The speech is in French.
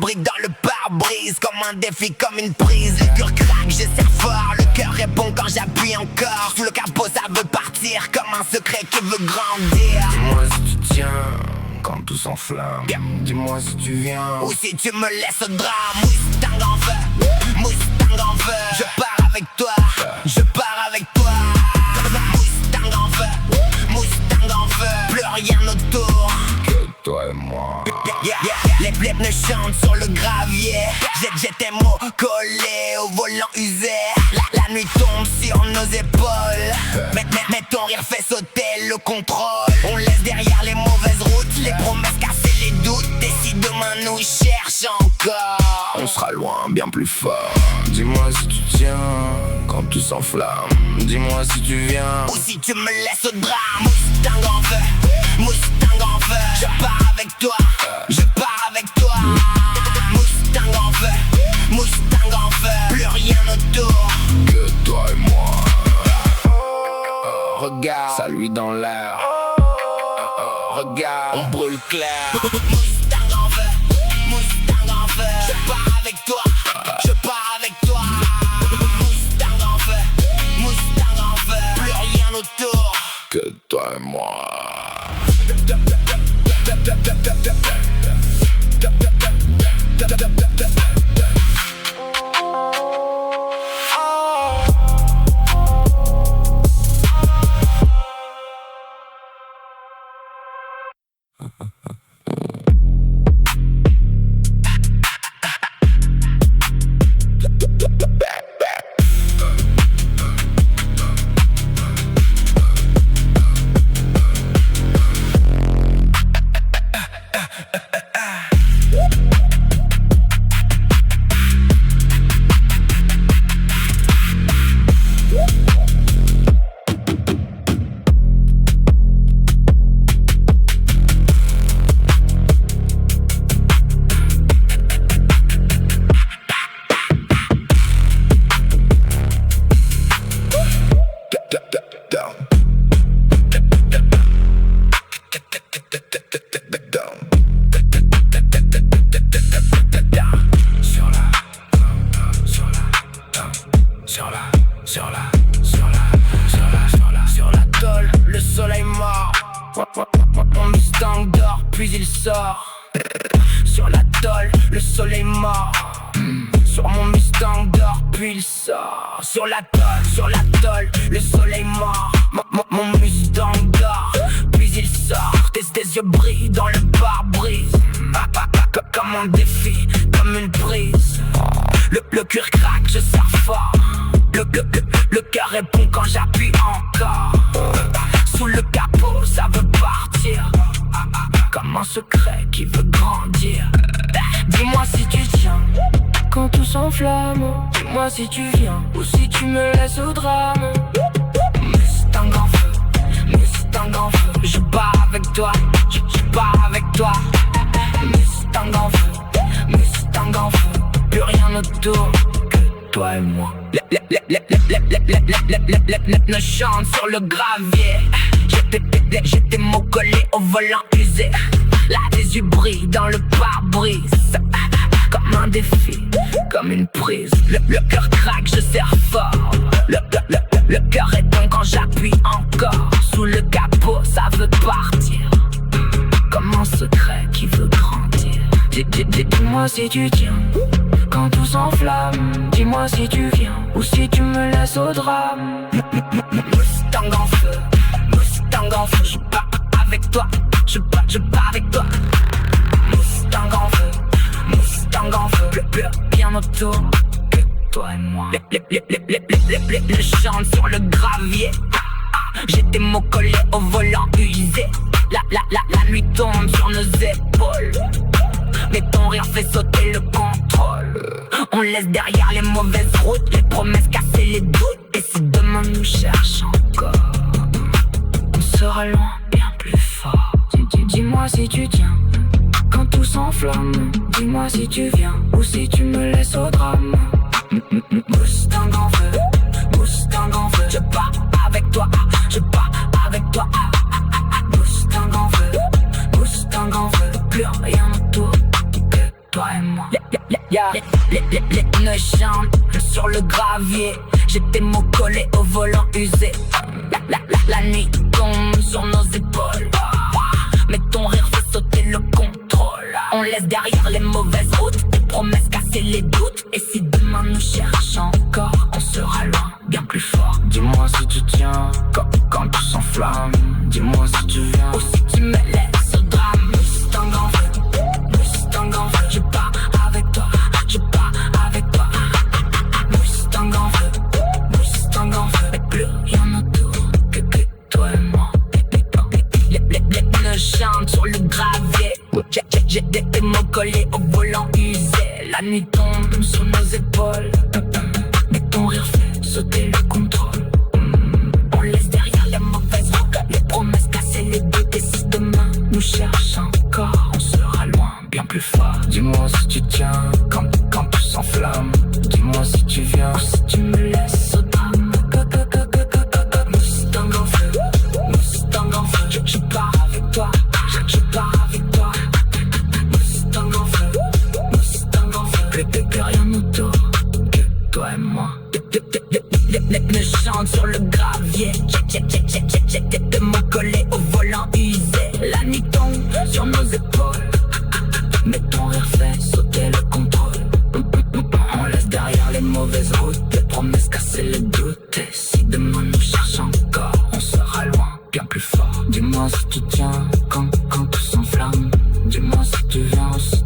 brique dans le pare-brise. Comme un défi, comme une prise. Le cœur craque, je serre fort. Le cœur répond quand j'appuie encore. Sous le capot ça veut partir. Comme un secret qui veut grandir. Dis-moi si tu tiens quand tout s'enflamme. Dis-moi si tu viens ou si tu me laisses au drame. Mustang en feu, Mustang en feu. Je pars avec toi, je pars avec toi. Mustang en feu, Mustang en feu. Plus rien autour que toi et moi. Les pneus chantent sur le gravier. J'ai tes mots collés au volant usé. La nuit tombe sur nos épaules. Mais ton rire fait sauter le contrôle. On laisse derrière les mauvaises routes, les promesses casser les doutes. Et si demain nous cherche encore, on sera loin, bien plus fort. Dis-moi si tu tiens quand tout s'enflamme. Dis-moi si tu viens ou si tu me laisses au drame. Mustang en feu, Mustang en feu. Je pars avec toi, je pars avec toi. Mustang en feu, Mustang en feu. Plus rien autour que toi et moi. Regarde, ça lui dans l'air. Regarde, on brûle clair. Mustang en feu, Mustang en feu. Je pars avec toi, je pars avec toi. Mustang en feu, Mustang en feu. Plus rien autour que toi et moi. Sur la tôle, le soleil mord. Mon Mustang dort, puis il sort. Sur la tôle, le soleil mord. Sur mon Mustang dort, puis il sort. Sur la tôle, le soleil mord. Mon Mustang dort, puis il sort. Tes yeux brillent dans le pare-brise. Comme un défi, comme une prise. Le cœur craque, je serre fort. Le cœur répond quand j'appuie encore. Sous le capot, ça veut partir. Comme un secret qui veut grandir. Dis-moi si tu tiens quand tout s'enflamme. Dis-moi si tu viens ou si tu me laisses au drame. Mustang en feu, Mustang en feu. Je pars avec toi, je pars avec toi. Mustang en feu, Mustang en feu. Plus rien autour que toi et moi. Les pneus chantent sur le gravier. J'ai tes mots collés au volant usé. Là des yeux brillent dans le pare-brise. Comme un défi, comme une prise. Le cœur craque, je serre fort. Le cœur répond quand j'appuie encore. Sous le capot, ça veut partir. Comme un secret qui veut grandir. Dis-moi si tu tiens quand tout s'enflamme. Dis-moi si tu viens ou si tu me laisses au drame. Mustang en feu, Mustang en feu. Je pars avec toi, je pars avec toi. Mustang en feu, Mustang en feu. Plus rien autour que toi et moi. Les chantent sur le gravier. J'ai tes mots collés au volant usé. La nuit tombe sur nos épaules. Mais ton rire fait sauter le contrôle. On laisse derrière les mauvaises routes, les promesses casser les doutes. Et si demain nous cherche encore, on sera loin, bien plus fort. Dis-moi si tu tiens quand tout s'enflamme. Dis-moi si tu viens ou si tu me laisses au drame. Mustang en feu, Mustang en feu. Je pars avec toi, je pars avec toi. Mustang en feu, Mustang en feu. Plus rien autour que toi et moi. Les pneus chantent sur le gravier. J'ai des mots collés au volant usé. La nuit tombe sur nos épaules. Mais ton rire fait sauter le contrôle. On laisse derrière les mauvaises routes, les promesses casser les doutes. Et si demain nous cherche encore, on sera loin, bien plus fort. Dis-moi si tu tiens quand tout s'enflamme. Dis-moi si tu viens ou si tu me laisses au drame. Mustang en feu, Mustang en feu. Je pars avec toi, je pars avec toi. Mustang en feu, Mustang en feu. Mais plus rien autour que toi et moi. Les pneus chantent sur le gravier. J'ai des mots collés au volant usé. La nuit tombe sur nos épaules. Mais ton rire fait sauter le contrôle. On laisse derrière les mauvaises routes, les promesses casser les doutes. Et si demain nous cherche encore, on sera loin, bien plus fort. Dis-moi si tu tiens quand tout s'enflamme. Dis-moi si tu viens ou si tu me laisses au drame. Mustang en feu, Mustang en feu. Je pars avec toi, je pars avec toi. Mustang en feu, Mustang en feu. Plus rien autour que toi et moi. Les pneus chantent sur le gravier. J'ai des mots collés au volant usé. La nuit tombe sur nos épaules. Mais ton rire fait sauter le contrôle. On laisse derrière les mauvaises routes, les promesses casser les doutes. Et si demain nous cherche encore, on sera loin, bien plus fort. Dis-moi si tu tiens quand tout s'enflamme. Dis-moi si tu viens ou si